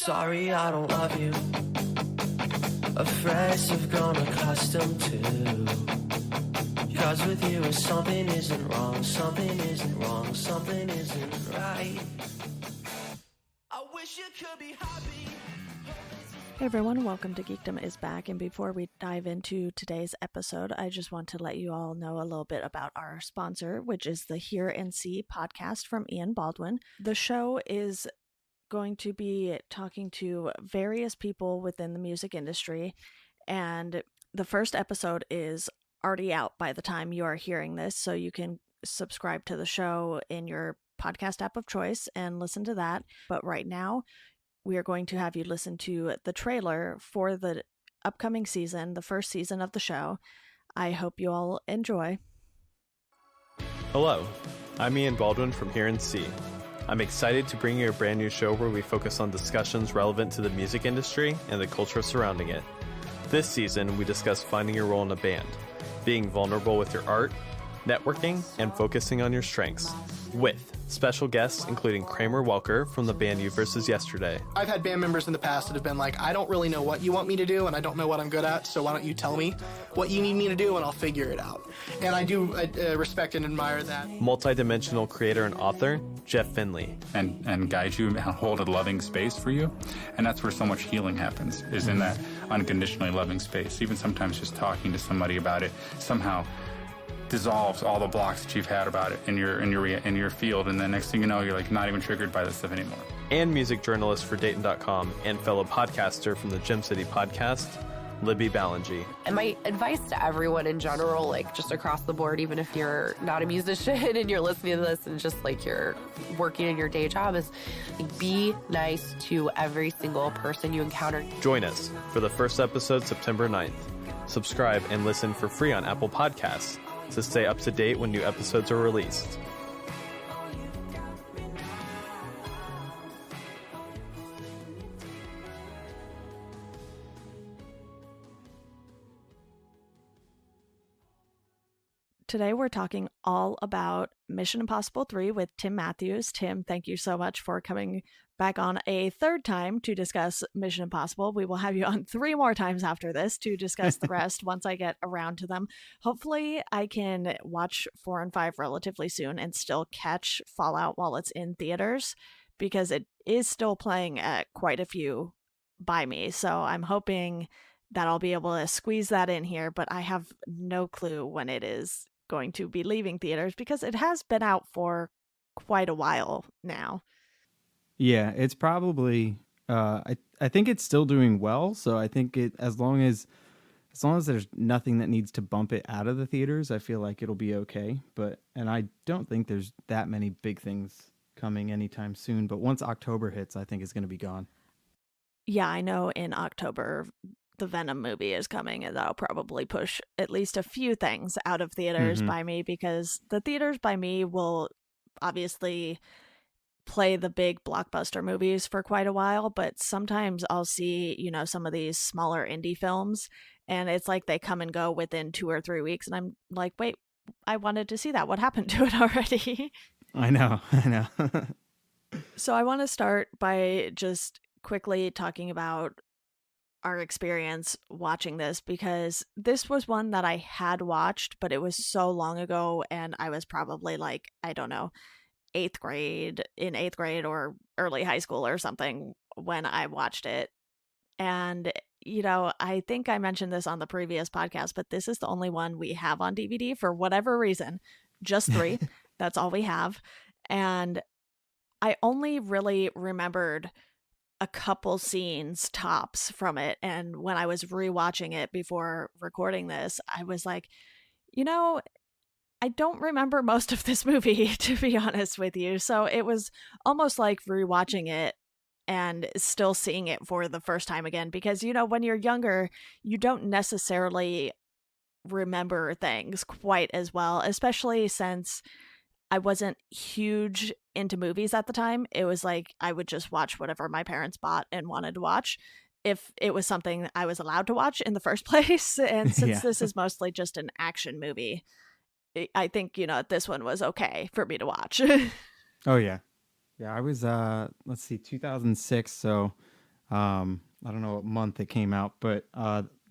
Sorry, I don't love you. Afraid I've grown accustomed to. Cause with you something isn't wrong, something isn't wrong, something isn't right. I wish you could be happy. Hey everyone, welcome to Geekdom is back, and before we dive into today's episode, I just want to let you all know a little bit about our sponsor, which is the Hear and See podcast from Ian Baldwin. The show is going to be talking to various people within the music industry, and the first episode is already out by the time you are hearing this, so you can subscribe to the show in your podcast app of choice and listen to that. But right now, we are going to have you listen to the trailer for the upcoming season, the first season of the show. I hope you all enjoy. Hello, I'm Ian Baldwin from Hear and See. I'm excited to bring you a brand new show where we focus on discussions relevant to the music industry and the culture surrounding it. This season, we discuss finding your role in a band, being vulnerable with your art, networking, and focusing on your strengths, with special guests including Kramer Welker from the band You Versus Yesterday. I've had band members in the past that have been like, I don't really know what you want me to do, and I don't know what I'm good at, so why don't you tell me what you need me to do, and I'll figure it out. And I do respect and admire that. Multi-dimensional creator and author, Jeff Finley. And guide you and hold a loving space for you. And that's where so much healing happens, is in that unconditionally loving space. Even sometimes just talking to somebody about it somehow dissolves all the blocks that you've had about it in your field, and then next thing you know, you're like not even triggered by this stuff anymore. And music journalist for Dayton.com and fellow podcaster from the Gem City podcast, Libby Ballingy. And my advice to everyone in general, like just across the board, even if you're not a musician and you're listening to this and just like you're working in your day job, is like, be nice to every single person you encounter. Join us for the first episode September 9th. Subscribe and listen for free on Apple Podcasts to stay up to date when new episodes are released. Today we're talking all about Mission Impossible 3 with Tim Matthews. Tim, thank you so much for coming back on a third time to discuss Mission Impossible. We will have you on 3 more times after this to discuss the rest once I get around to them. Hopefully I can watch 4 and 5 relatively soon and still catch Fallout while it's in theaters, because it is still playing at quite a few by me. So I'm hoping that I'll be able to squeeze that in here, but I have no clue when it is going to be leaving theaters because it has been out for quite a while now. Yeah, it's probably I think it's still doing well, so I think it as long as there's nothing that needs to bump it out of the theaters, I feel like it'll be okay. And I don't think there's that many big things coming anytime soon, but once October hits, I think it's going to be gone. Yeah, I know in October the Venom movie is coming, and that'll probably push at least a few things out of theaters by me, because the theaters by me will obviously play the big blockbuster movies for quite a while, but sometimes I'll see, some of these smaller indie films, and it's like they come and go within 2 or 3 weeks, and I'm like, wait, I wanted to see that. What happened to it already? I know. So I want to start by just quickly talking about our experience watching this, because this was one that I had watched, but it was so long ago, and I was probably like, I don't know, 8th grade or early high school or something when I watched it. And I think I mentioned this on the previous podcast, but this is the only one we have on DVD for whatever reason. Just 3. That's all we have. And I only really remembered a couple scenes tops from it, and when I was rewatching it before recording this, I was like, I don't remember most of this movie, to be honest with you. So it was almost like rewatching it and still seeing it for the first time again, because when you're younger, you don't necessarily remember things quite as well, especially since I wasn't huge into movies at the time. It was like I would just watch whatever my parents bought and wanted to watch, if it was something I was allowed to watch in the first place. And since this is mostly just an action movie, I think, this one was okay for me to watch. Oh, yeah. Yeah, I was, 2006, so I don't know what month it came out, but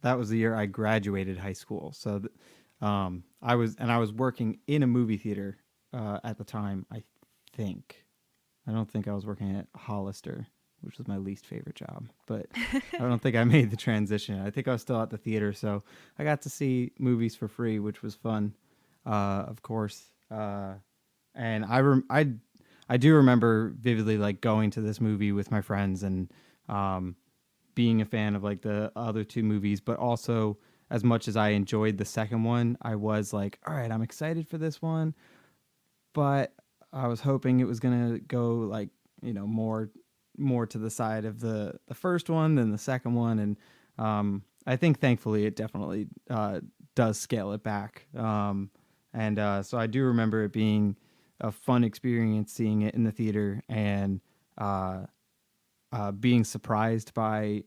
that was the year I graduated high school. So I was working in a movie theater at the time. I don't think I was working at Hollister, which was my least favorite job, but I don't think I made the transition. I think I was still at the theater, so I got to see movies for free, which was fun, of course. And I do remember vividly like going to this movie with my friends and being a fan of like the other two movies, but also as much as I enjoyed the second one, I was like, all right, I'm excited for this one, but I was hoping it was gonna go like, more to the side of the first one than the second one, and I think thankfully it definitely does scale it back. So I do remember it being a fun experience seeing it in the theater and being surprised by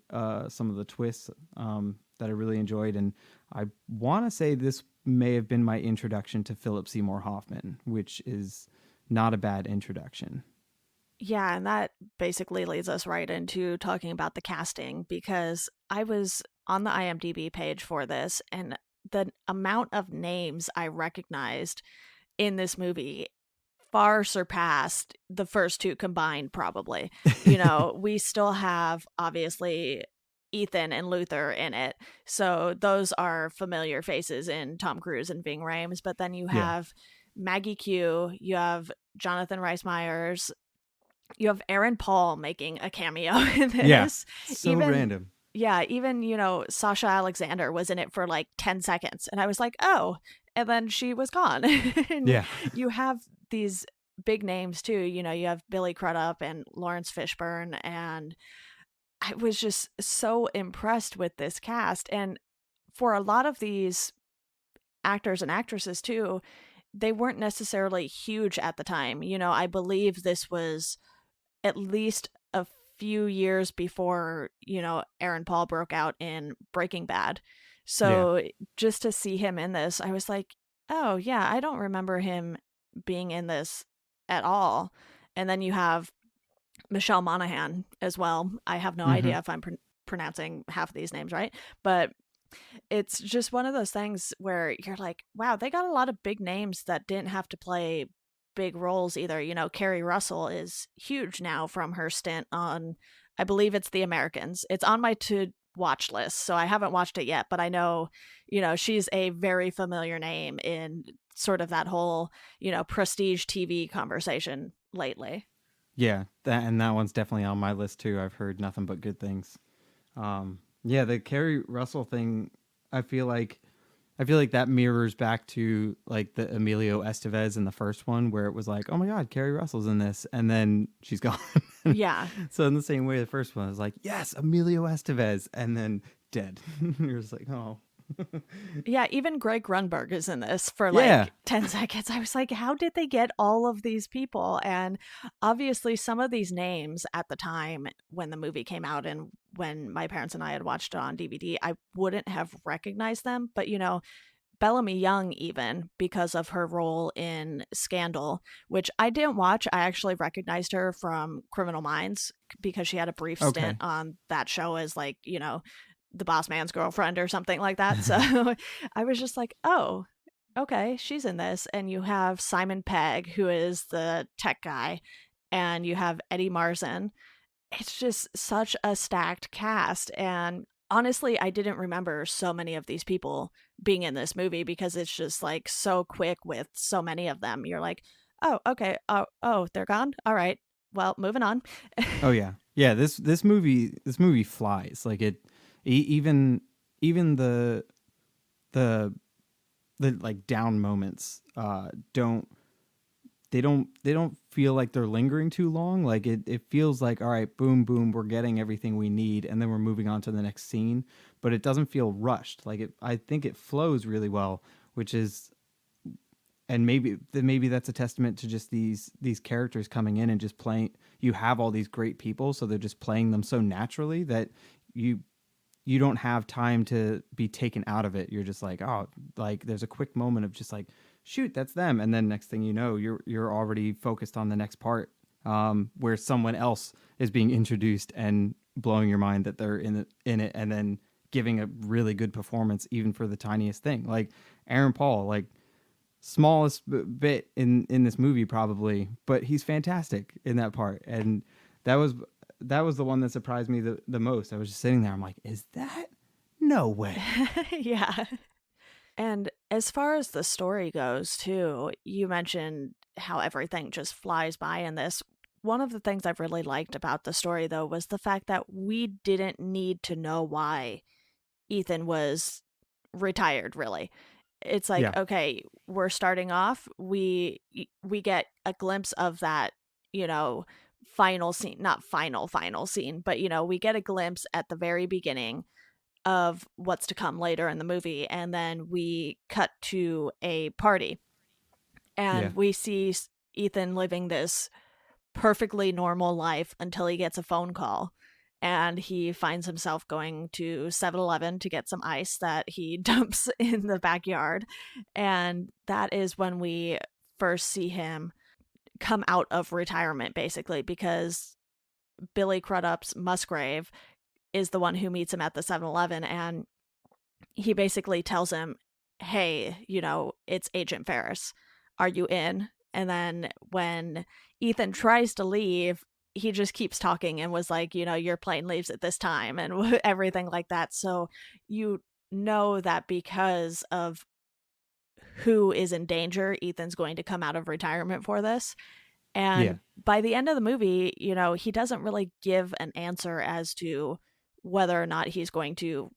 some of the twists that I really enjoyed. And I want to say this may have been my introduction to Philip Seymour Hoffman, which is not a bad introduction. Yeah, and that basically leads us right into talking about the casting, because I was on the IMDb page for this, and the amount of names I recognized in this movie far surpassed the first two combined, probably. We still have, obviously, Ethan and Luther in it. So those are familiar faces in Tom Cruise and Ving Rhames. But then you Yeah. have Maggie Q, you have Jonathan Rhys Meyers, you have Aaron Paul making a cameo in Yeah. this. So Even random. yeah, even, Sasha Alexander was in it for like 10 seconds. And I was like, oh, and then she was gone. And Yeah. you have these big names too. You have Billy Crudup and Lawrence Fishburne. And I was just so impressed with this cast. And for a lot of these actors and actresses too, they weren't necessarily huge at the time. I believe this was at least a few years before, Aaron Paul broke out in Breaking Bad. So just to see him in this, I was like, oh, yeah, I don't remember him being in this at all. And then you have Michelle Monaghan as well. I have no Mm-hmm. idea if I'm pronouncing half of these names right, but it's just one of those things where you're like, wow, they got a lot of big names that didn't have to play big roles either. Carrie Russell is huge now from her stint on, I believe it's The Americans. It's on my to watch list, so I haven't watched it yet, but I know, she's a very familiar name in sort of that whole, prestige TV conversation lately. Yeah, that one's definitely on my list too. I've heard nothing but good things. Yeah, the Carrie Russell thing, I feel like that mirrors back to like the Emilio Estevez in the first one, where it was like, oh my God, Carrie Russell's in this, and then she's gone. Yeah. So in the same way, the first one was like, yes, Emilio Estevez, and then dead. You're just like, oh. Yeah, even Greg Grunberg is in this for like 10 seconds. I was like, how did they get all of these people? And obviously, some of these names at the time when the movie came out and when my parents and I had watched it on DVD, I wouldn't have recognized them. But, Bellamy Young, even because of her role in Scandal, which I didn't watch. I actually recognized her from Criminal Minds because she had a brief stint on that show as like, the boss man's girlfriend or something like that. So I was just like, oh, okay, she's in this. And you have Simon Pegg, who is the tech guy, and you have Eddie Marsan. It's just such a stacked cast. And honestly, I didn't remember so many of these people being in this movie because it's just like so quick with so many of them. You're like, oh, okay. Oh, they're gone. All right. Well, moving on. Oh yeah. Yeah, this movie flies. Like it even the like down moments don't feel like they're lingering too long. Like it feels like, all right, boom boom, we're getting everything we need and then we're moving on to the next scene, but it doesn't feel rushed. Like I think it flows really well, which is, and maybe that's a testament to just these characters coming in and just playing. You have all these great people, so they're just playing them so naturally that you don't have time to be taken out of it. You're just like, oh, like there's a quick moment of just like, shoot, that's them, and then next thing you know, you're already focused on the next part, where someone else is being introduced and blowing your mind that they're in it, and then giving a really good performance even for the tiniest thing. Like Aaron Paul, like smallest bit in this movie probably, but he's fantastic in that part. And that was the one that surprised me the most. I was just sitting there, I'm like, is that? No way. Yeah. And as far as the story goes, too, you mentioned how everything just flies by in this. One of the things I've really liked about the story, though, was the fact that we didn't need to know why Ethan was retired, really. It's like, Yeah. okay, we're starting off, we get a glimpse of that, final scene, not final scene, but we get a glimpse at the very beginning of what's to come later in the movie, and then we cut to a party Yeah. and we see Ethan living this perfectly normal life until he gets a phone call and he finds himself going to 7-Eleven to get some ice that he dumps in the backyard. And that is when we first see him come out of retirement, basically, because Billy Crudup's Musgrave is the one who meets him at the 7-Eleven, and he basically tells him, hey, it's Agent Ferris. Are you in? And then when Ethan tries to leave, he just keeps talking and was like, your plane leaves at this time and everything like that. So you know that because of who is in danger, Ethan's going to come out of retirement for this. And by the end of the movie, he doesn't really give an answer as to whether or not he's going to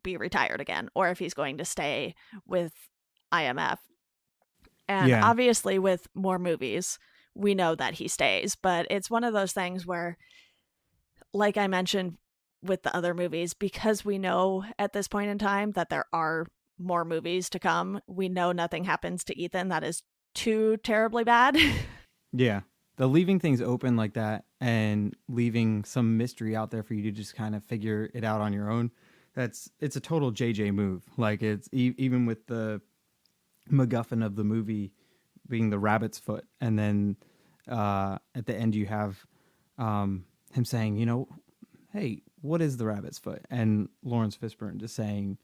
be retired again or if he's going to stay with IMF. And obviously with more movies, we know that he stays, but it's one of those things where, like I mentioned with the other movies, because we know at this point in time that there are more movies to come, we know nothing happens to Ethan that is too terribly bad. Yeah. The leaving things open like that and leaving some mystery out there for you to just kind of figure it out on your own, it's a total JJ move. Like it's even with the MacGuffin of the movie being the rabbit's foot, and then at the end you have him saying, hey, what is the rabbit's foot? And Lawrence Fishburne just saying,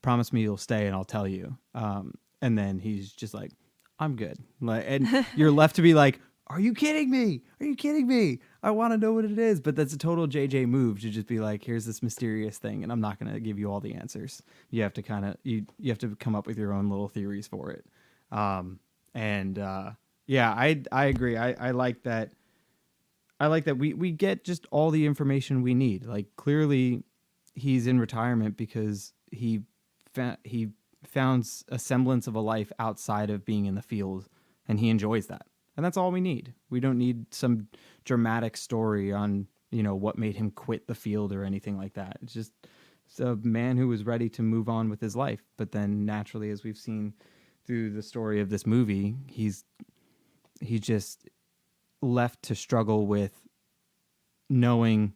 promise me you'll stay and I'll tell you. And then he's just like, I'm good. Like, and you're left to be like, are you kidding me? Are you kidding me? I want to know what it is. But that's a total JJ move to just be like, here's this mysterious thing, and I'm not going to give you all the answers. You have to kind of you have to come up with your own little theories for it. Yeah, I agree. I like that. I like that we get just all the information we need. Like clearly, he's in retirement because he found a semblance of a life outside of being in the field, and he enjoys that. And that's all we need. We don't need some dramatic story on, what made him quit the field or anything like that. It's a man who was ready to move on with his life. But then naturally, as we've seen through the story of this movie, he's just left to struggle with knowing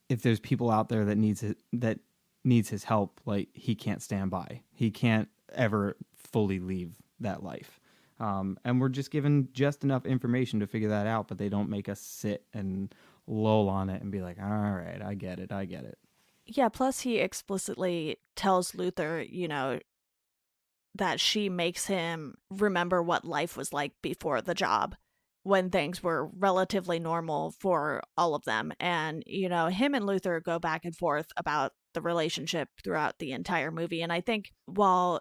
if there's people out there that needs his help. Like he can't stand by. He can't ever fully leave that life. And we're just given just enough information to figure that out, but they don't make us sit and lull on it and be like, all right, I get it. Yeah, plus he explicitly tells Luther, that she makes him remember what life was like before the job, when things were relatively normal for all of them. And, him and Luther go back and forth about the relationship throughout the entire movie. And I think while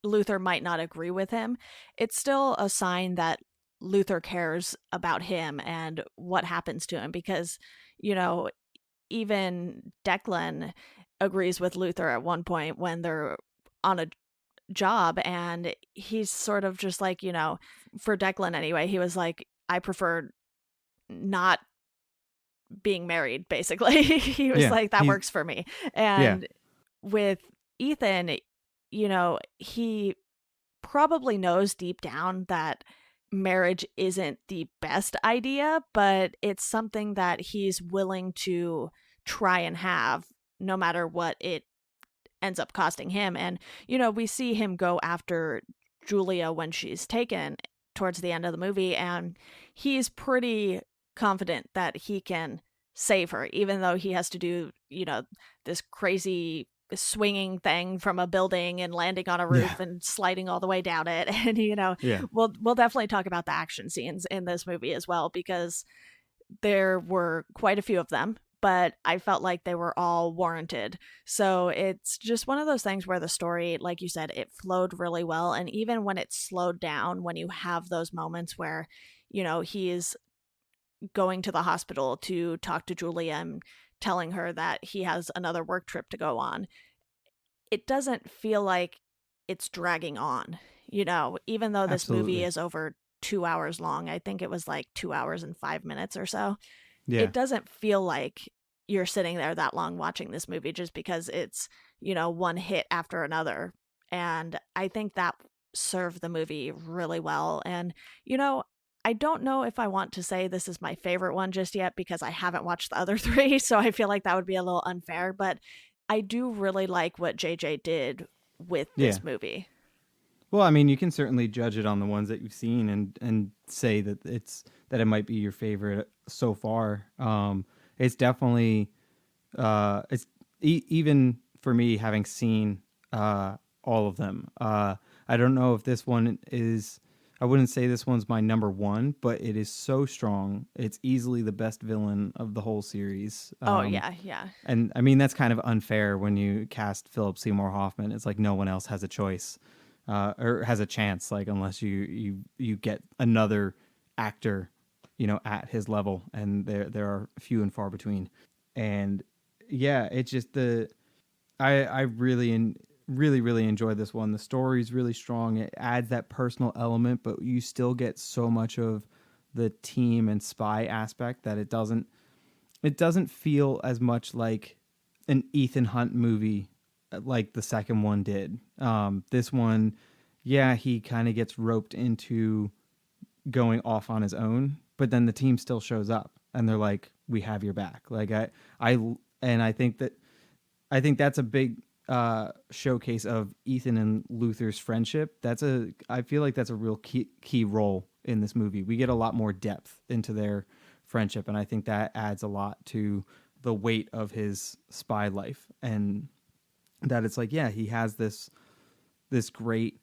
Luther might not agree with him, it's still a sign that Luther cares about him and what happens to him, because, even Declan agrees with Luther at one point when they're on a job, and he's sort of just like, for Declan anyway, he was like, I prefer not being married, basically. He was like, that works for me. And with Ethan, he probably knows deep down that marriage isn't the best idea, but it's something that he's willing to try and have no matter what it ends up costing him. And, we see him go after Julia when she's taken towards the end of the movie, and he's pretty confident that he can save her, even though he has to do, this crazy swinging thing from a building and landing on a roof and sliding all the way down it. And, Yeah. we'll definitely talk about the action scenes in this movie as well, because there were quite a few of them, but I felt like they were all warranted. So it's just one of those things where the story, like you said, it flowed really well. And even when it slowed down, when you have those moments where, he is going to the hospital to talk to Julia and telling her that he has another work trip to go on, it doesn't feel like it's dragging on, even though this movie Absolutely. is over 2 hours long. I think it was like 2 hours and 5 minutes or so. Yeah. It doesn't feel like you're sitting there that long watching this movie, just because it's, one hit after another. And I think that served the movie really well. And, I don't know if I want to say this is my favorite one just yet, because I haven't watched the other three. So I feel like that would be a little unfair, but I do really like what JJ did with this movie. Well, I mean, you can certainly judge it on the ones that you've seen and say that it might be your favorite so far. It's definitely it's even for me, having seen all of them. I don't know if this one is. I wouldn't say this one's my number one, but it is so strong. It's easily the best villain of the whole series. Yeah. And I mean, that's kind of unfair when you cast Philip Seymour Hoffman. It's like no one else has a choice. Or has a chance, like, unless you get another actor, at his level, and there are few and far between. And yeah, it's just I really enjoy this one. The story's really strong. It adds that personal element, but you still get so much of the team and spy aspect that it doesn't feel as much like an Ethan Hunt movie like the second one did. This one, he kind of gets roped into going off on his own, but then the team still shows up and they're like, "We have your back." Like I think that's a big showcase of Ethan and Luther's friendship. I feel like that's a real key role in this movie. We get a lot more depth into their friendship, and I think that adds a lot to the weight of his spy life. And that it's like, he has this great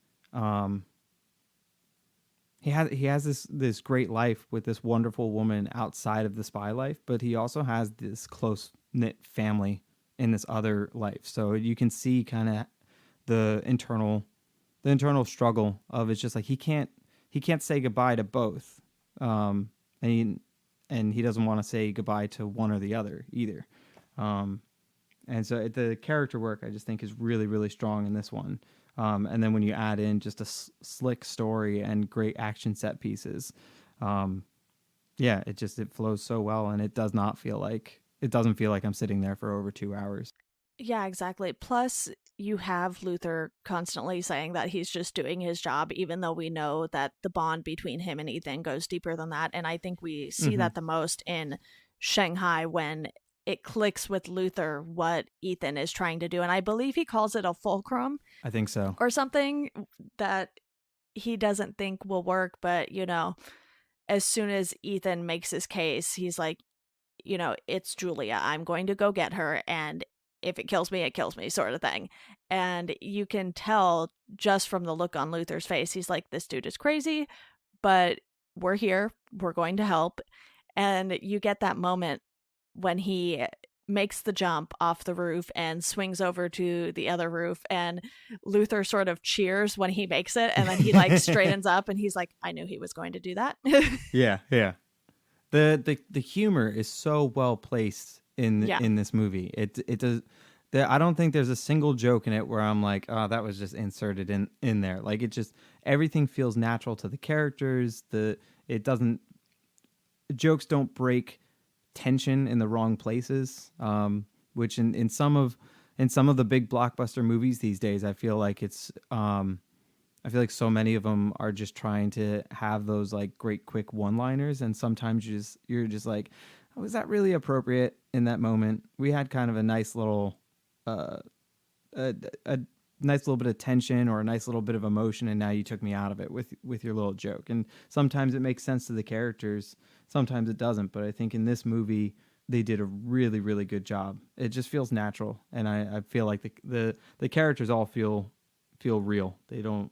he has this great life with this wonderful woman outside of the spy life, but he also has this close knit family in this other life. So you can see kind of the internal struggle of, it's just like he can't say goodbye to both, and he doesn't want to say goodbye to one or the other either. And so the character work, I just think, is really, really strong in this one. And then when you add in just a slick story and great action set pieces, it flows so well, and it doesn't feel like I'm sitting there for over 2 hours. Yeah, exactly. Plus, you have Luther constantly saying that he's just doing his job, even though we know that the bond between him and Ethan goes deeper than that. And I think we see that the most in Shanghai, when it clicks with Luther what Ethan is trying to do. And I believe he calls it a fulcrum. I think so. Or something that he doesn't think will work. But, as soon as Ethan makes his case, he's like, it's Julia. I'm going to go get her. And if it kills me, sort of thing. And you can tell just from the look on Luther's face, he's like, this dude is crazy, but we're here. We're going to help. And you get that moment when he makes the jump off the roof and swings over to the other roof, and Luther sort of cheers when he makes it, and then he like straightens up and he's like, I knew he was going to do that. Yeah. The humor is so well placed in this movie. It does. I don't think there's a single joke in it where I'm like, oh, that was just inserted in there. Like, it just, everything feels natural to the characters. Jokes don't break tension in the wrong places, which in some of the big blockbuster movies these days, I feel like so many of them are just trying to have those like great quick one-liners, and sometimes you're just like, oh, is that really appropriate in that moment? We had kind of a nice little a nice little bit of tension or a nice little bit of emotion, and now you took me out of it with your little joke. And sometimes it makes sense to the characters, sometimes it doesn't. But I think in this movie, they did a really, really good job. It just feels natural, and I feel like the characters all feel real. They don't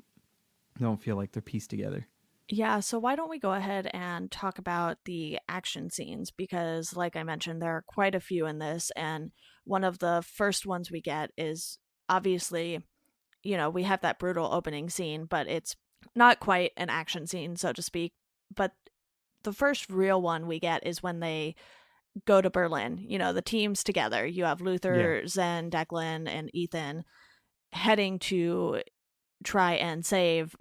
feel like they're pieced together. Yeah, so why don't we go ahead and talk about the action scenes? Because, like I mentioned, there are quite a few in this, and one of the first ones we get is obviously, we have that brutal opening scene, but it's not quite an action scene, so to speak. But the first real one we get is when they go to Berlin, the teams together. You have Luther, Yeah. Zen, Declan, and Ethan heading to try and save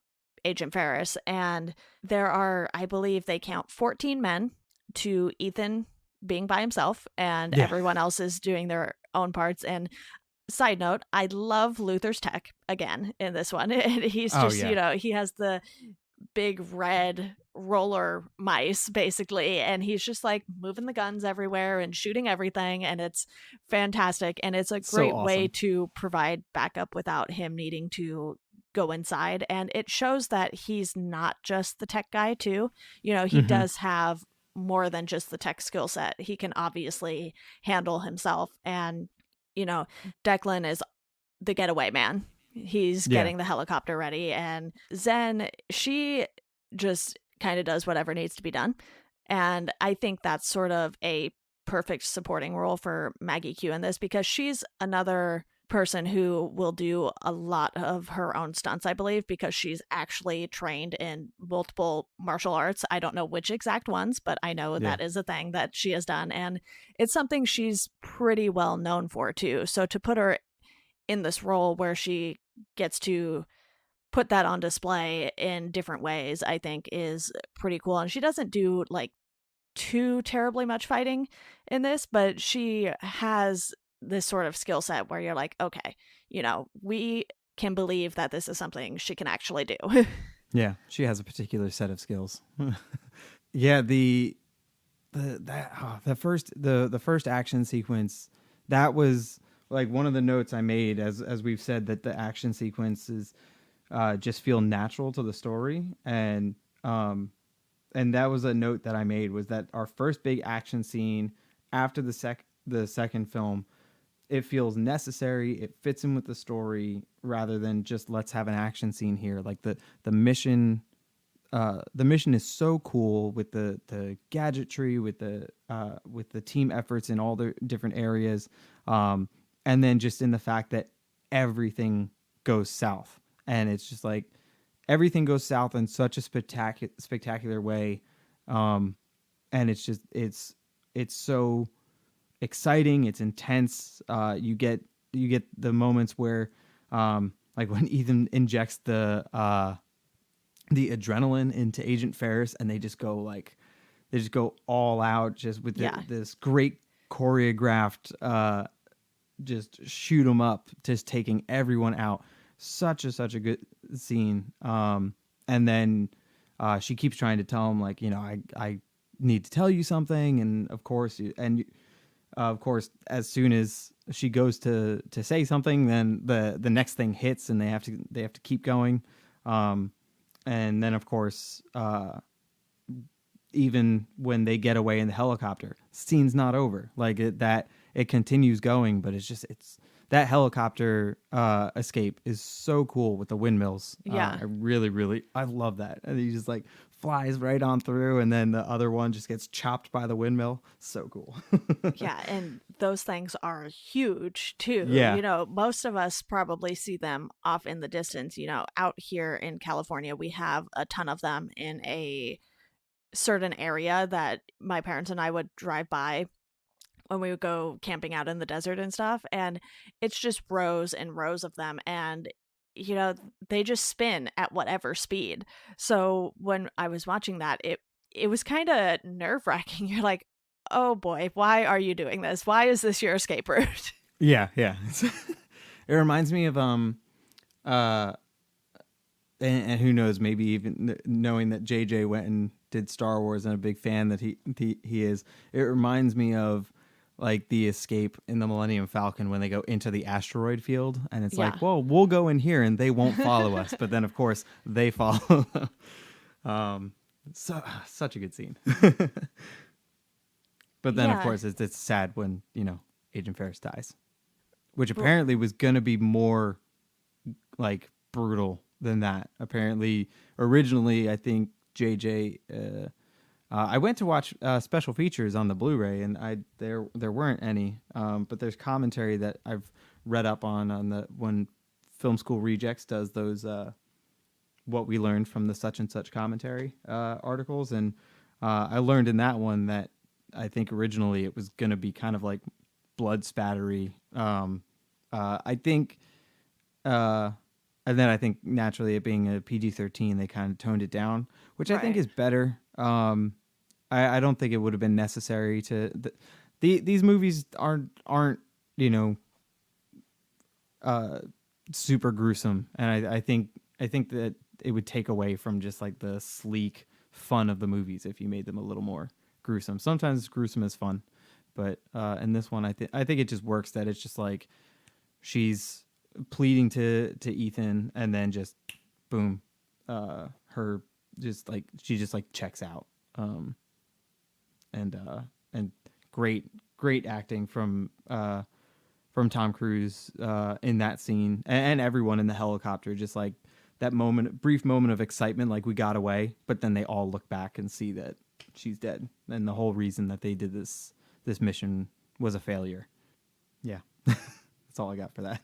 Agent Ferris. And there are, I believe they count 14 men to Ethan being by himself, and Yeah. everyone else is doing their own parts. And side note, I love Luther's tech again in this one. And he's Oh, just, yeah. he has the big red roller mice basically, and he's just like moving the guns everywhere and shooting everything, and it's fantastic, and it's a So great way awesome. to provide backup without him needing to go inside. And it shows that he's not just the tech guy too. He Hmm. does have more than just the tech skill set. He can obviously handle himself, and Declan is the getaway man. He's Yeah. getting the helicopter ready, and Zen, she just kind of does whatever needs to be done. And I think that's sort of a perfect supporting role for Maggie Q in this, because she's another person who will do a lot of her own stunts, I believe, because she's actually trained in multiple martial arts. I don't know which exact ones, but I know Yeah. that is a thing that she has done, and it's something she's pretty well known for too. So to put her in this role where she gets to put that on display in different ways, I think is pretty cool. And she doesn't do like too terribly much fighting in this, but she has this sort of skill set where you're like, okay, we can believe that this is something she can actually do. Yeah, she has a particular set of skills. Yeah, the first action sequence, that was like one of the notes I made, as we've said, that the action sequences just feel natural to the story, and that was a note that I made, was that our first big action scene after the second film, it feels necessary, it fits in with the story, rather than just let's have an action scene here. Like the mission is so cool with the gadgetry, with the team efforts in all the different areas, and then just in the fact that everything goes south, and it's just like everything goes south in such a spectacular way, and it's so exciting, it's intense. You get the moments where, like when Ethan injects the adrenaline into Agent Ferris, and they just go all out, just with this great choreographed, just shoot 'em up, just taking everyone out. Such a good scene. And then she keeps trying to tell him, like, I need to tell you something, and of course, as soon as she goes to say something, then the next thing hits, and they have to keep going. And then, of course, even when they get away in the helicopter, scene's not over. Like it continues going, but it's that helicopter escape is so cool with the windmills. Yeah. I love that. And he just like flies right on through, and then the other one just gets chopped by the windmill. So cool. Yeah, and those things are huge too. Yeah. Most of us probably see them off in the distance. Out here in California, we have a ton of them in a certain area that my parents and I would drive by when we would go camping out in the desert and stuff. And it's just rows and rows of them. And, they just spin at whatever speed. So when I was watching that, it was kind of nerve wracking. You're like, oh boy, why are you doing this? Why is this your escape route? Yeah. It reminds me of and who knows, maybe even knowing that JJ went and did Star Wars and a big fan that he is, it reminds me of like the escape in the Millennium Falcon when they go into the asteroid field, and it's like, well, we'll go in here and they won't follow us, but then of course they follow. So such a good scene. But then, of Yeah. course, it's sad when, Agent Ferris dies, which apparently was going to be more like brutal than that. Apparently, originally, I think JJ, I went to watch special features on the Blu-ray, and there weren't any. But there's commentary that I've read up on the when Film School Rejects does those what we learned from the such and such commentary articles, and I learned in that one that I think originally it was going to be kind of like blood spattery. I think, and then I think naturally it being a PG-13, they kind of toned it down, which I think Right. is better. I don't think it would have been necessary to. These movies aren't super gruesome, and I think that it would take away from just like the sleek fun of the movies if you made them a little more gruesome. Sometimes gruesome is fun, but in this one, I think it just works that it's just like she's pleading to Ethan, and then just boom, her just like she just like checks out, and great acting from Tom Cruise in that scene, and everyone in the helicopter, just like that brief moment of excitement, like we got away, but then they all look back and see that she's dead, and the whole reason that they did this mission was a failure. Yeah, that's all I got for that.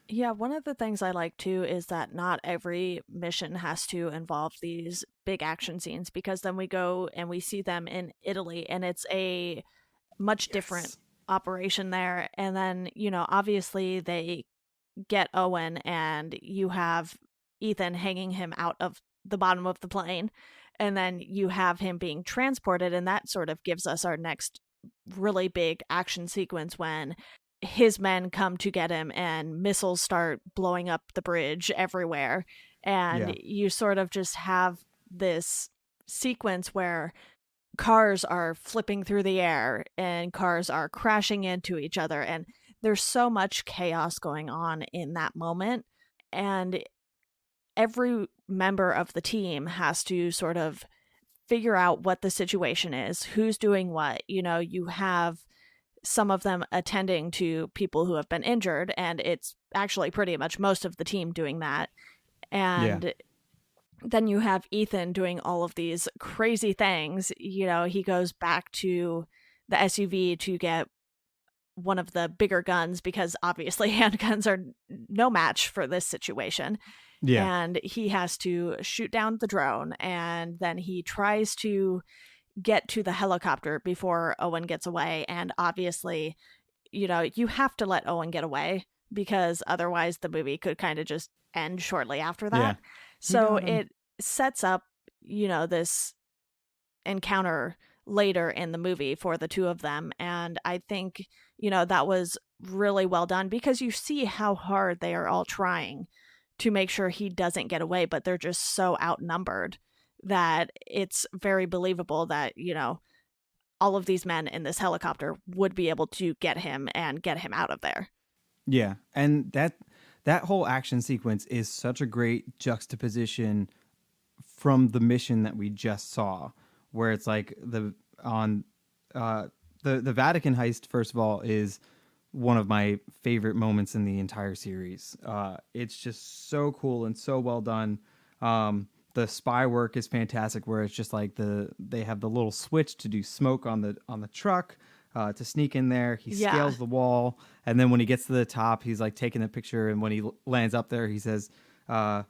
Yeah, one of the things I like too is that not every mission has to involve these big action scenes, because then we go and we see them in Italy and it's a much different operation there. And then, obviously they get Owen and you have Ethan hanging him out of the bottom of the plane. And then you have him being transported, and that sort of gives us our next really big action sequence when his men come to get him and missiles start blowing up the bridge everywhere. And Yeah. you sort of just have this sequence where cars are flipping through the air and cars are crashing into each other, and there's so much chaos going on in that moment, and every member of the team has to sort of figure out what the situation is, who's doing what. You have some of them attending to people who have been injured, and it's actually pretty much most of the team doing that. And then you have Ethan doing all of these crazy things. He goes back to the SUV to get one of the bigger guns, because obviously handguns are no match for this situation. Yeah. And he has to shoot down the drone, and then he tries to get to the helicopter before Owen gets away. And obviously, you have to let Owen get away, because otherwise the movie could kind of just end shortly after that. Yeah. So got him. it sets up, this encounter later in the movie for the two of them. And I think, that was really well done, because you see how hard they are all trying to make sure he doesn't get away, but they're just so outnumbered that it's very believable that, all of these men in this helicopter would be able to get him and get him out of there. Yeah, and that whole action sequence is such a great juxtaposition from the mission that we just saw, where it's like the Vatican heist. First of all, is one of my favorite moments in the entire series. It's just so cool and so well done. The spy work is fantastic, where it's just like they have the little switch to do smoke on the truck to sneak in there. He scales the wall, and then when he gets to the top, he's like taking the picture. And when he lands up there, he says, "I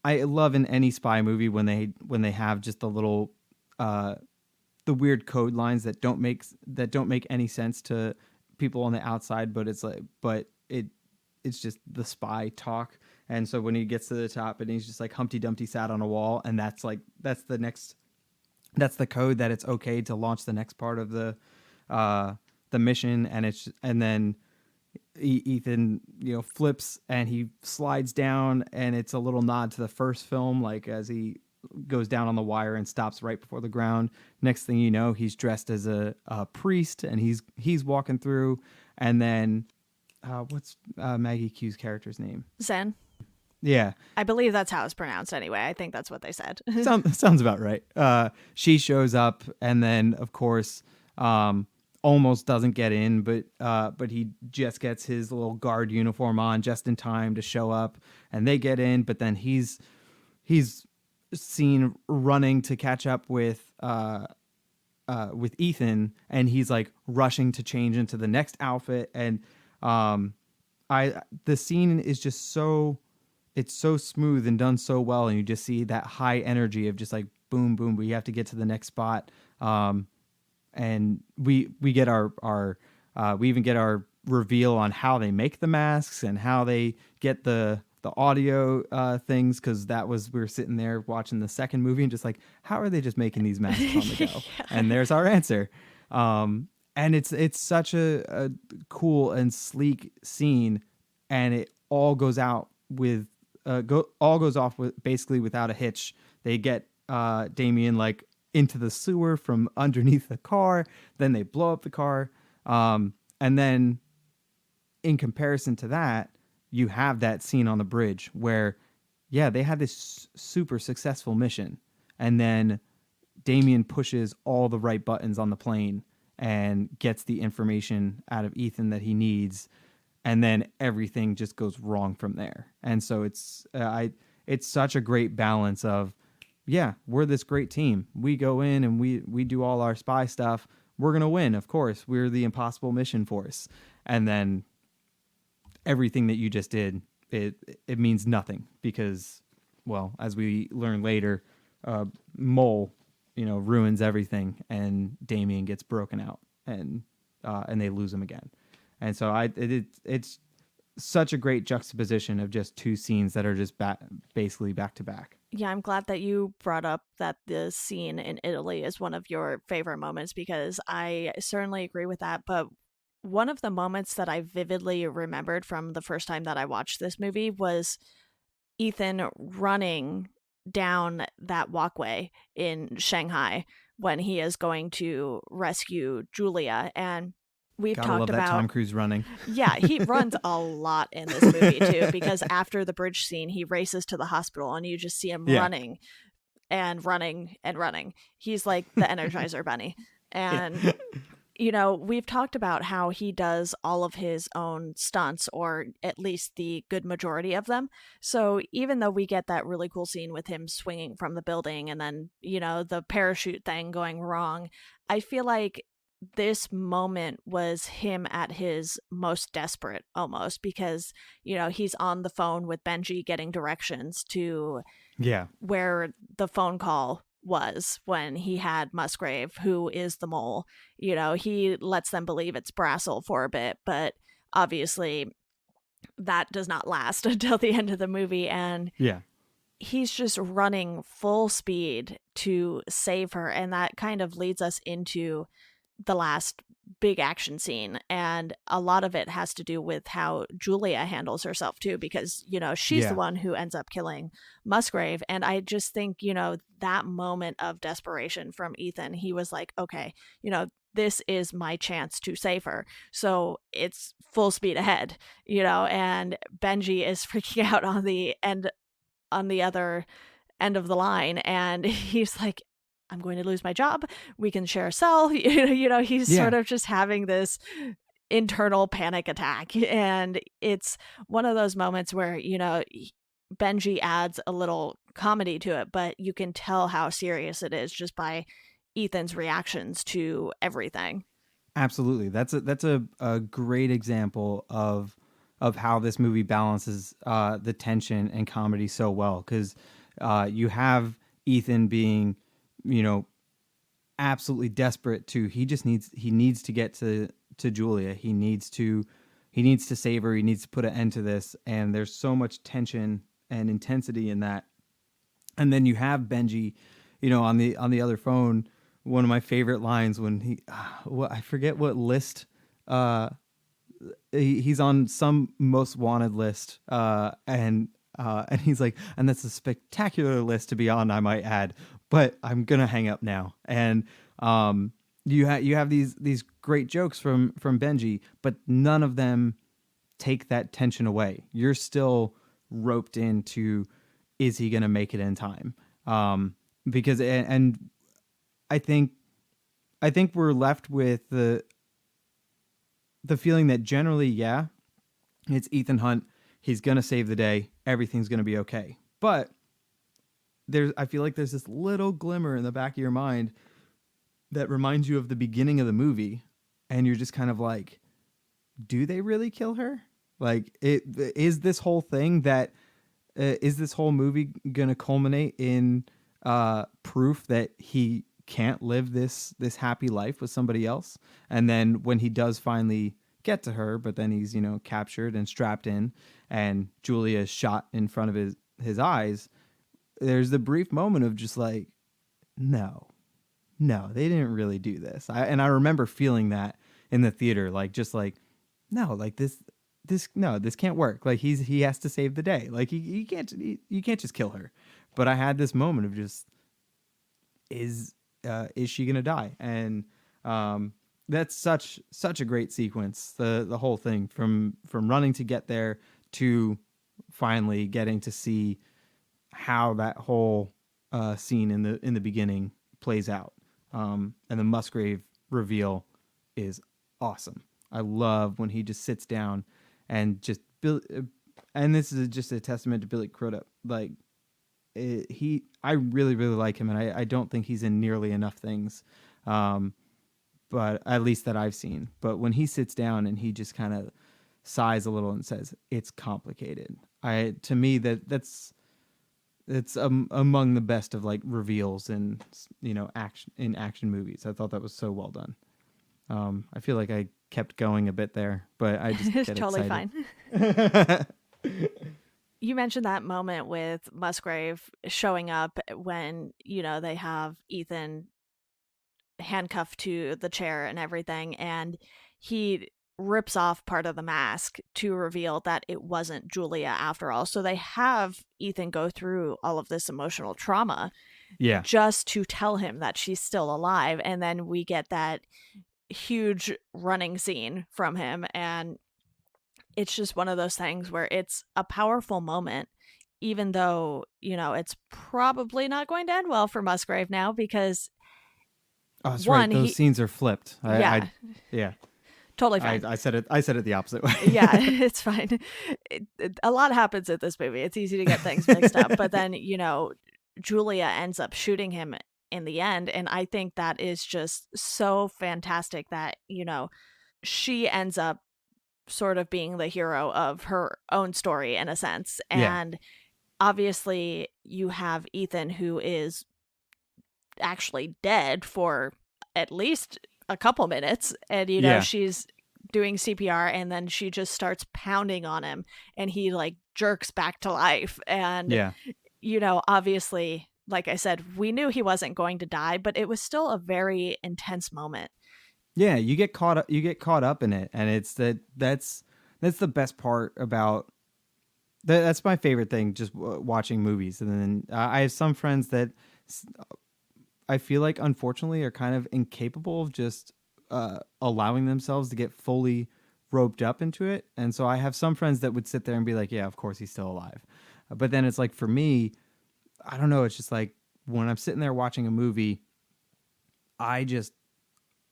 love in any spy movie when they have just the little the weird code lines that don't make any sense to people on the outside, but it's just the spy talk." And so when he gets to the top and he's just like Humpty Dumpty sat on a wall, and that's the code that it's okay to launch the next part of the mission. And then Ethan flips and he slides down, and it's a little nod to the first film, like as he goes down on the wire and stops right before the ground. Next thing you know, he's dressed as a priest, and he's walking through. And then what's Maggie Q's character's name? Zen. Yeah. I believe that's how it's pronounced anyway. I think that's what they said. Sounds about right. She shows up, and then of course, almost doesn't get in, but he just gets his little guard uniform on just in time to show up, and they get in. But then he's seen running to catch up with Ethan, and he's like rushing to change into the next outfit, and the scene is just it's so smooth and done so well, and you just see that high energy of just like boom, boom. We have to get to the next spot, and we get we even get our reveal on how they make the masks and how they get the audio things, because we were sitting there watching the second movie and just like, how are they just making these masks on the go? Yeah. And there's our answer. And it's such a cool and sleek scene, and it all goes out with goes off with basically without a hitch. They get Damien like into the sewer from underneath the car, then they blow up the car, and then in comparison to that, you have that scene on the bridge where, yeah, they had this super successful mission, and then Damien pushes all the right buttons on the plane and gets the information out of Ethan that he needs, and then everything just goes wrong from there. And so it's such a great balance of, yeah, we're this great team. We go in and we do all our spy stuff. We're going to win, of course. We're the impossible mission force. And then everything that you just did, it means nothing because, well, as we learn later, Mole, ruins everything, and Damien gets broken out, and they lose him again. And so it's such a great juxtaposition of just two scenes that are just basically back to back. Yeah, I'm glad that you brought up that the scene in Italy is one of your favorite moments, because I certainly agree with that. But one of the moments that I vividly remembered from the first time that I watched this movie was Ethan running down that walkway in Shanghai when he is going to rescue Julia. And we've Gotta talked love about that Tom Cruise running. Yeah, he runs a lot in this movie too, because after the bridge scene, he races to the hospital and you just see him running and running and running. He's like the Energizer Bunny. And we've talked about how he does all of his own stunts, or at least the good majority of them. So even though we get that really cool scene with him swinging from the building and then, the parachute thing going wrong, I feel like this moment was him at his most desperate almost, because, he's on the phone with Benji getting directions to where the phone call was when he had Musgrave, who is the mole. He lets them believe it's Brassel for a bit, but obviously that does not last until the end of the movie. And he's just running full speed to save her. And that kind of leads us into the last big action scene, and a lot of it has to do with how Julia handles herself too, because she's the one who ends up killing Musgrave. And I just think that moment of desperation from Ethan, he was like, okay, this is my chance to save her, so it's full speed ahead. And Benji is freaking out on the other end of the line, and he's like, I'm going to lose my job. We can share a cell. He's sort of just having this internal panic attack. And it's one of those moments where, Benji adds a little comedy to it, but you can tell how serious it is just by Ethan's reactions to everything. Absolutely. That's a great example of how this movie balances the tension and comedy so well. Because you have Ethan being, absolutely desperate he needs to get to Julia. He needs to save her. He needs to put an end to this. And there's so much tension and intensity in that. And then you have Benji, on the other phone. One of my favorite lines when I forget what list, he's on some most wanted list, and he's like, and that's a spectacular list to be on, I might add, but I'm gonna hang up now. And you have these great jokes from Benji, but none of them take that tension away. You're still roped into, is he going to make it in time? Because and I think we're left with the feeling that generally, yeah, it's Ethan Hunt. He's going to save the day. Everything's going to be okay. But I feel like there's this little glimmer in the back of your mind that reminds you of the beginning of the movie. And you're just kind of like, do they really kill her? Like, is this whole thing that, is this whole movie going to culminate in proof that he can't live this happy life with somebody else? And then when he does finally get to her, but then he's, captured and strapped in, and Julia is shot in front of his eyes, there's the brief moment of just like, no, they didn't really do this. I remember feeling that in the theater, like, just like, no, like this can't work. Like, he has to save the day. Like, you can't just kill her. But I had this moment of just, is she gonna die? And that's such a great sequence. The whole thing from running to get there to finally getting to see how that whole scene in the beginning plays out. And the Musgrave reveal is awesome. I love when he just sits down and just and this is just a testament to Billy Crudup. Like, I really, really like him, and I don't think he's in nearly enough things, but at least that I've seen. But when he sits down and he just kind of sighs a little and says, "It's complicated," to me that's among the best of like reveals in action movies. I thought that was so well done. I feel like I kept going a bit there, but I just It's get totally excited. fine. You mentioned that moment with Musgrave showing up when, they have Ethan handcuffed to the chair and everything, and he rips off part of the mask to reveal that it wasn't Julia after all. So they have Ethan go through all of this emotional trauma, Yeah, just to tell him that she's still alive. And then we get that huge running scene from him, and it's just one of those things where it's a powerful moment, even though, it's probably not going to end well for Musgrave now, because oh, that's one, right. Those scenes are flipped. Yeah. Yeah. totally fine. I said it the opposite way. Yeah, it's fine. A lot happens in this movie. It's easy to get things mixed up. But then, Julia ends up shooting him in the end. And I think that is just so fantastic that, she ends up sort of being the hero of her own story in a sense. And obviously you have Ethan, who is actually dead for at least a couple minutes, and she's doing CPR, and then she just starts pounding on him, and he like jerks back to life. And obviously, like I said, we knew he wasn't going to die, but it was still a very intense moment. Yeah, you get caught up in it, and that's the best part about that's my favorite thing, just watching movies. And then I have some friends that I feel like, unfortunately, are kind of incapable of just allowing themselves to get fully roped up into it. And so I have some friends that would sit there and be like, yeah, of course he's still alive. But then it's like, for me, I don't know. It's just like when I'm sitting there watching a movie,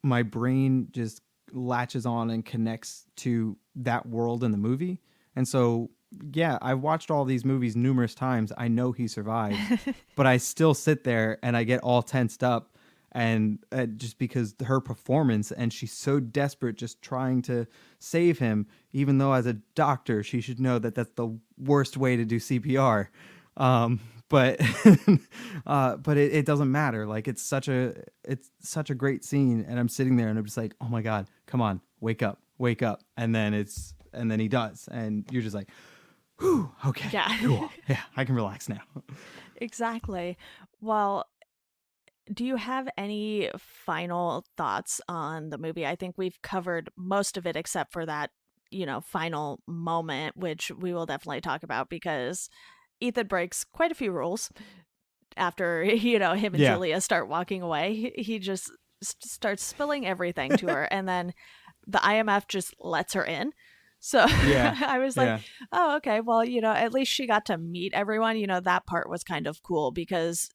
my brain just latches on and connects to that world in the movie. And so, yeah, I've watched all these movies numerous times. I know he survived, but I still sit there and I get all tensed up, and just because her performance, and she's so desperate, just trying to save him, even though as a doctor she should know that that's the worst way to do CPR. But it doesn't matter. Like, it's such a great scene, and I'm sitting there and I'm just like, oh my God, come on, wake up. And then he does, and you're just like, whew, okay, Yeah. cool. Yeah, I can relax now. Exactly. Well, do you have any final thoughts on the movie? I think we've covered most of it except for that, final moment, which we will definitely talk about, because Ethan breaks quite a few rules after, him and Julia start walking away. He just starts spilling everything to her, and then the IMF just lets her in. So Yeah. I was Yeah. like, oh, okay. Well, at least she got to meet everyone. That part was kind of cool because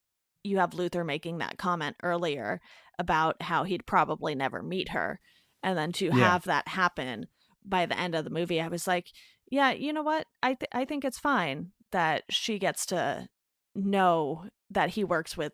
you have Luther making that comment earlier about how he'd probably never meet her. And then to Yeah. have that happen by the end of the movie, I was like, yeah, you know what? I think it's fine that she gets to know that he works with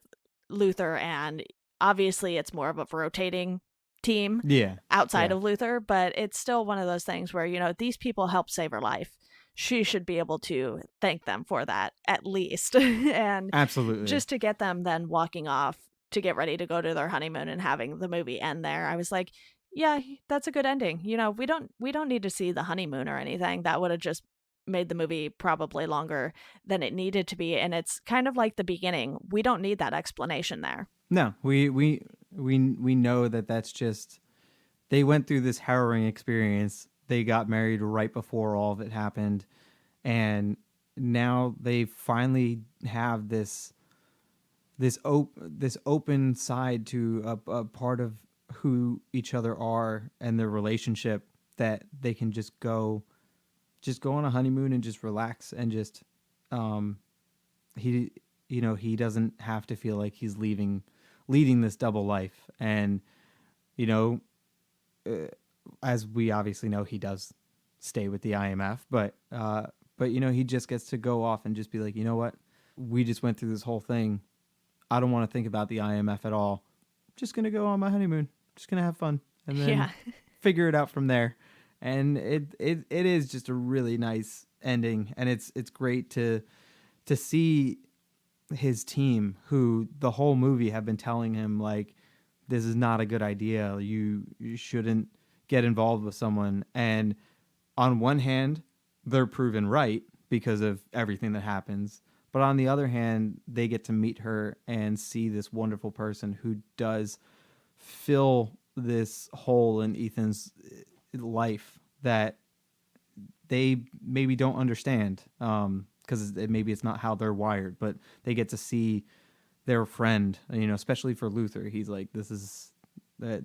Luther, and obviously it's more of a rotating team Yeah. outside Yeah. of Luther, but it's still one of those things where, these people helped save her life. She should be able to thank them for that at least. And Absolutely. just to get them then walking off to get ready to go to their honeymoon and having the movie end there, I was like, yeah, that's a good ending. We don't need to see the honeymoon or anything. That would have just made the movie probably longer than it needed to be. And it's kind of like the beginning. We don't need that explanation there. No, we know that that's just, they went through this harrowing experience. They got married right before all of it happened, and now they finally have this open side to a part of who each other are and their relationship, that they can just go on a honeymoon and just relax and just he doesn't have to feel like he's leading this double life. And as we obviously know, he does stay with the IMF, but he just gets to go off and just be like, you know what, we just went through this whole thing. I don't want to think about the IMF at all. I'm just gonna go on my honeymoon. Just gonna have fun, and then figure it out from there. And it is just a really nice ending, and it's great to see his team, who the whole movie have been telling him, like, this is not a good idea. You shouldn't get involved with someone. And on one hand, they're proven right because of everything that happens. But on the other hand, they get to meet her and see this wonderful person who does fill this hole in Ethan's life that they maybe don't understand, because maybe it's not how they're wired, but they get to see their friend, especially for Luther. He's like, this is that,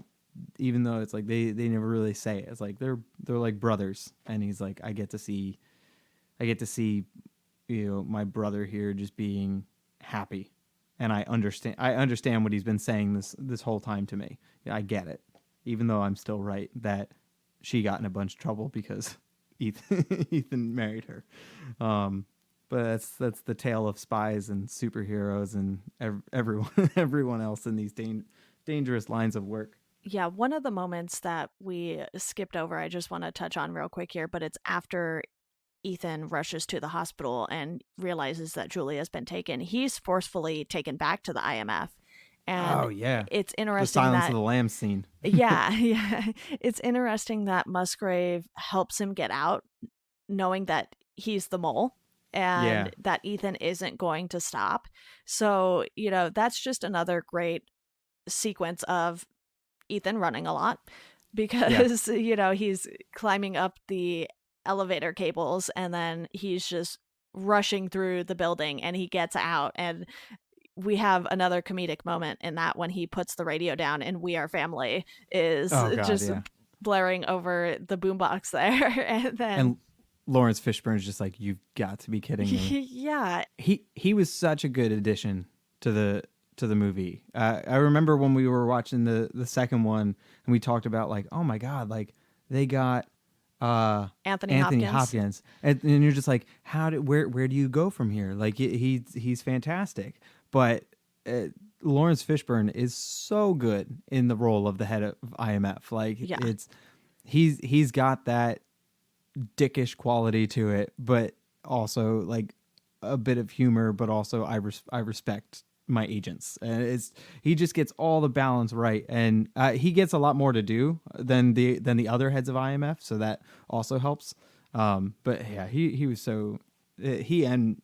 even though it's like they never really say it. It's like they're like brothers, and he's like, I get to see my brother here just being happy, and I understand what he's been saying this whole time to me. I get it, even though I'm still right that she got in a bunch of trouble because Ethan married her. But that's the tale of spies and superheroes and everyone else in these dangerous lines of work. Yeah, one of the moments that we skipped over, I just want to touch on real quick here, but it's after Ethan rushes to the hospital and realizes that Julia's been taken. He's forcefully taken back to the IMF. And oh yeah, it's interesting the Silence that of the Lambs scene. yeah, it's interesting that Musgrave helps him get out, knowing that he's the mole and that Ethan isn't going to stop. So that's just another great sequence of Ethan running a lot, because he's climbing up the elevator cables and then he's just rushing through the building, and he gets out, and we have another comedic moment in that when he puts the radio down and We Are Family is blaring over the boombox there. And Lawrence Fishburne's just like, you've got to be kidding me. Yeah. He was such a good addition to the movie. I remember when we were watching the second one and we talked about, like, oh my God, like they got Anthony Hopkins. And you're just like, where do you go from here? Like he's fantastic. But Lawrence Fishburne is so good in the role of the head of IMF. Like he's got that dickish quality to it, but also like a bit of humor, but also I respect my agents, and he just gets all the balance right, and he gets a lot more to do than the other heads of IMF, so that also helps. But yeah, he was so he and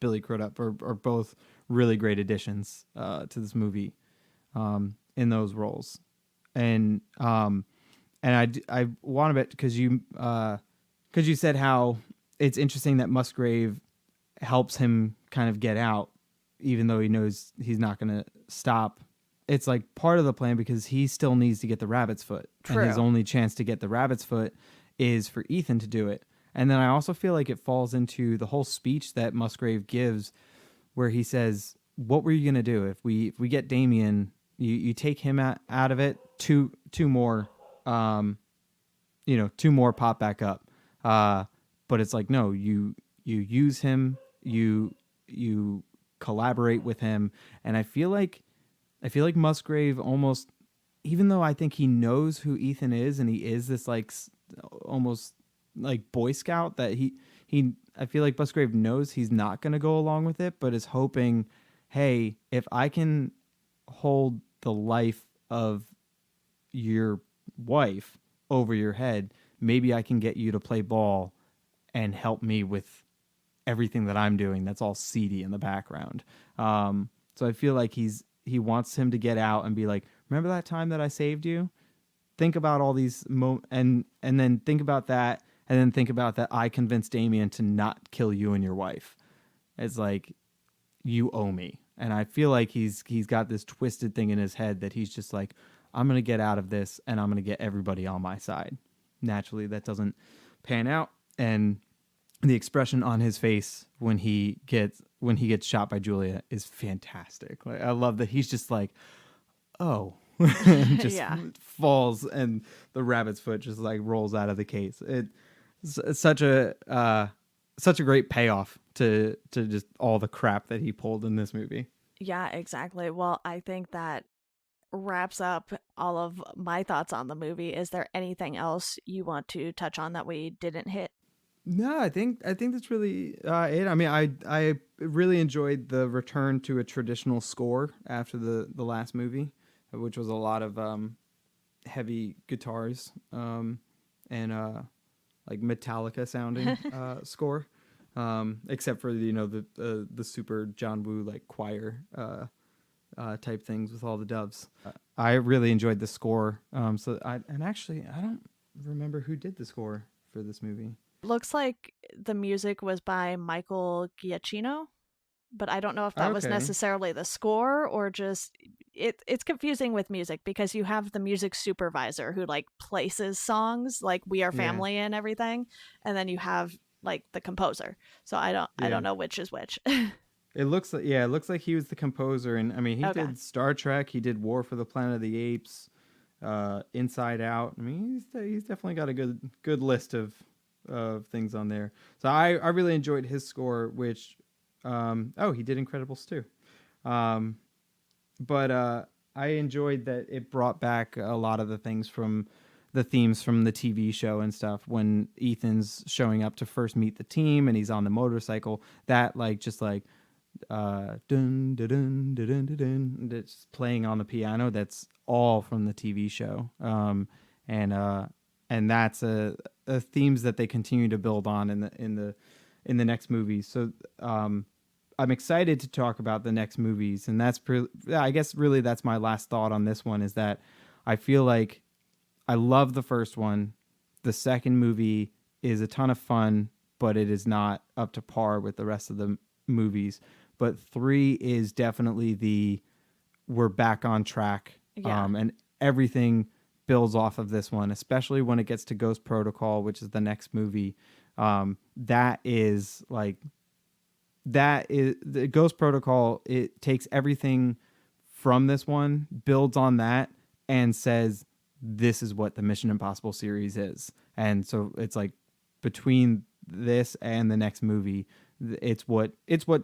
Billy Crudup are both really great additions to this movie in those roles. And I want to, because you said how it's interesting that Musgrave helps him kind of get out, even though he knows he's not going to stop. It's like part of the plan because he still needs to get the rabbit's foot. True. And his only chance to get the rabbit's foot is for Ethan to do it. And then I also feel like it falls into the whole speech that Musgrave gives, where he says, "What were you gonna do if we get Damien? You take him out of it. Two more, two more pop back up. But it's like, no, you use him, you collaborate with him, and I feel like Musgrave almost, even though I think he knows who Ethan is, and he is this like almost like Boy Scout, that he I feel like Musgrave knows he's not going to go along with it, but is hoping, hey, if I can hold the life of your wife over your head, maybe I can get you to play ball and help me with everything that I'm doing that's all seedy in the background. So I feel like he wants him to get out and be like, remember that time that I saved you? Think about all these and then think about that, and then think about that I convinced Damien to not kill you and your wife. It's like, you owe me. And I feel like he's got this twisted thing in his head that he's just like, I'm going to get out of this and I'm going to get everybody on my side. Naturally, that doesn't pan out. And the expression on his face when he gets shot by Julia is fantastic. Like, I love that he's just like, oh, and just falls, and the rabbit's foot just like rolls out of the case. It's such a great payoff to just all the crap that he pulled in this movie. Yeah, exactly. Well, I think that wraps up all of my thoughts on the movie. Is there anything else you want to touch on that we didn't hit? No, I think that's really it. I mean, I really enjoyed the return to a traditional score after the last movie, which was a lot of heavy guitars and like Metallica sounding score, except for the super John Woo like choir type things with all the doves. I really enjoyed the score. Actually I don't remember who did the score for this movie. Looks like the music was by Michael Giacchino, but I don't know if that was necessarily the score or just it's confusing with music because you have the music supervisor who like places songs like We Are Family and everything, and then you have like the composer. So I don't know which is which. It looks like he was the composer, and I mean he did Star Trek, he did War for the Planet of the Apes, Inside Out. I mean he's definitely got a good list of things on there. So I really enjoyed his score, which he did Incredibles too. But I enjoyed that it brought back a lot of the things from the themes from the TV show and stuff. When Ethan's showing up to first meet the team and he's on the motorcycle, that like just like dun dun dun dun dun dun, dun, that's playing on the piano. That's all from the TV show. And that's a themes that they continue to build on in the next movies. So I'm excited to talk about the next movies, and I guess really that's my last thought on this one, is that I feel like I love the first one. The second movie is a ton of fun, but it is not up to par with the rest of the movies. But 3 is definitely we're back on track, and everything builds off of this one, especially when it gets to Ghost Protocol, which is the next movie. That is the Ghost Protocol. It takes everything from this one, builds on that, and says, this is what the Mission Impossible series is. And so it's like between this and the next movie, it's what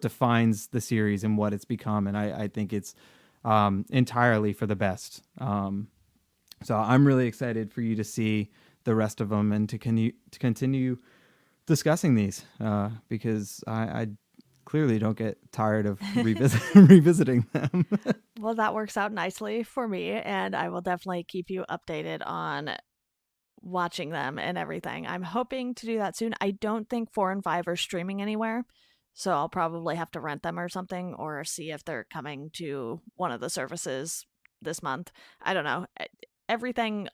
defines the series and what it's become. And I think it's entirely for the best. So I'm really excited for you to see the rest of them and to continue discussing these because I clearly don't get tired of revisiting them. Well, that works out nicely for me, and I will definitely keep you updated on watching them and everything. I'm hoping to do that soon. I don't think 4 and 5 are streaming anywhere, so I'll probably have to rent them or something, or see if they're coming to one of the services this month. I don't know. Everything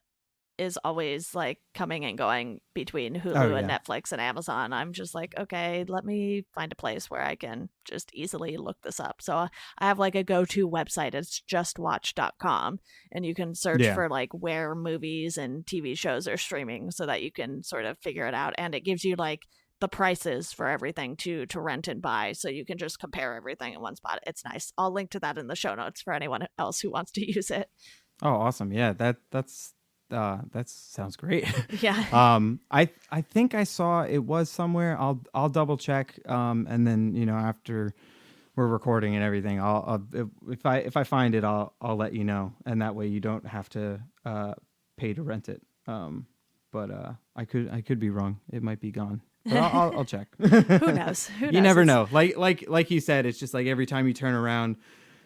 is always like coming and going between Hulu Oh, and yeah. Netflix and Amazon. I'm just like, okay, let me find a place where I can just easily look this up. So I have like a go-to website. It's justwatch.com, and you can search Yeah. for like where movies and TV shows are streaming so that you can sort of figure it out. And it gives you like the prices for everything to rent and buy, so you can just compare everything in one spot. It's nice. I'll link to that in the show notes for anyone else who wants to use it. Oh, awesome. Yeah, that sounds great. Yeah. I think I saw it was somewhere. I'll double check. And then, you know, after we're recording and everything, I'll if I find it, I'll let you know, and that way you don't have to pay to rent it. But I could be wrong. It might be gone. But I'll check. Who knows? Who knows? You never know. Like you said, it's just like every time you turn around,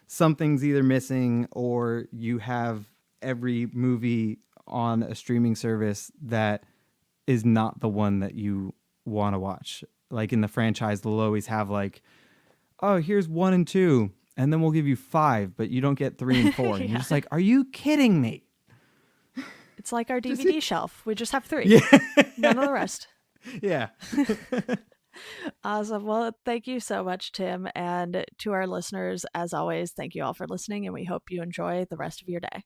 something's either missing, or you have every movie on a streaming service that is not the one that you want to watch. Like in the franchise, they'll always have like, oh, here's 1 and 2, and then we'll give you 5, but you don't get 3 and 4. And Yeah. you're just like, are you kidding me? It's like our DVD shelf. We just have 3. Yeah. None of the rest. Yeah. Awesome. Well, thank you so much, Tim. And to our listeners, as always, thank you all for listening, and we hope you enjoy the rest of your day.